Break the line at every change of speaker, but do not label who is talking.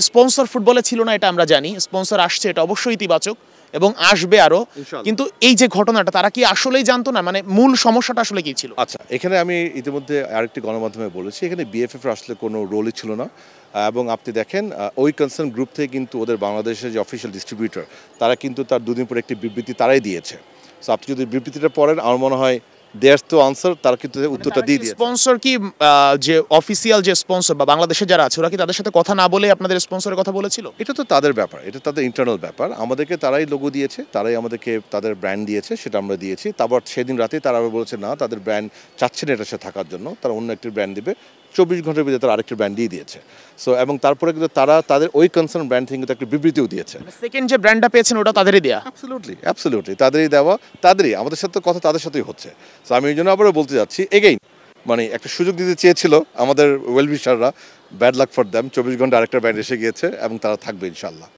Sponsor ফুটবলে ছিল না এটা আমরা জানি, স্পন্সর আসছে এটা অবশ্যই ইতিবাচক এবং আসবে আরো, কিন্তু এই যে ঘটনাটা তারা কি আসলেই জানতো না, মানে মূল সমস্যাটা আসলে কি ছিল?
আচ্ছা, এখানে আমি ইতিমধ্যে আরেকটি গণমাধ্যমে বলেছি, এখানে বিএফএফ আসলে কোনো রোলই ছিল না। এবং আপনি দেখেন ওই কনসার্ন গ্রুপ থেকে কিন্তু ওদের বাংলাদেশের যে অফিসিয়াল ডিস্ট্রিবিউটর তারা কিন্তু তার দুদিন পরে একটি বিবৃতি তারাই দিয়েছে। সো আপনি যদি বিবৃতিটা পড়েন আমার মনে হয় দেয়ার্স তো আনসার, তারা কিন্তু উত্তরটা দিয়ে দিয়েছে।
স্পন্সর কি যে অফিসিয়াল যে স্পন্সর বা বাংলাদেশে যারা আছে ওরা কি তাদের সাথে কথা না বলে আপনাদের স্পন্সরের কথা বলেছিল?
এটা তো তাদের ব্যাপার, এটা তাদের ইন্টারনাল ব্যাপার। আমাদেরকে তারাই লোগো দিয়েছে, তারাই আমাদেরকে তাদের ব্র্যান্ড দিয়েছে, সেটা আমরা দিয়েছি। তারপর সেদিন রাতে তারা আবার বলেছে না তাদের ব্র্যান্ড চাচ্ছে না এটার সাথে থাকার জন্য, তারা অন্য একটি ব্র্যান্ড দিবে। 24 ঘন্টার ভিতরে তারা আরেকটি ব্র্যান্ড দিয়ে দিয়েছে। সো এবং তারপরে কিন্তু তারা তাদের ওই কনসার্ন ব্র্যান্ড থেকে কিন্তু একটা বিবৃতিও দিয়েছে।
সেকেন্ড যে ব্র্যান্ডটা পেয়েছেন ওটা তাদেরই দেয়া?
অ্যাবসলিউটলি তাদেরই দেওয়া, তাদেরই, আমাদের সাথে কথা তাদের সাথেই হচ্ছে। সো আমি এই জন্য আবারও বলতে যাচ্ছি এগেইন, মানে একটা সুযোগ দিতে চেয়েছিল আমাদের ওয়েলবিশাররা, ব্যাড লাক ফর দ্যাম। 24 ঘন্টা আরেকটা ব্র্যান্ড এসে গিয়েছে এবং তারা থাকবে ইনশাল্লাহ।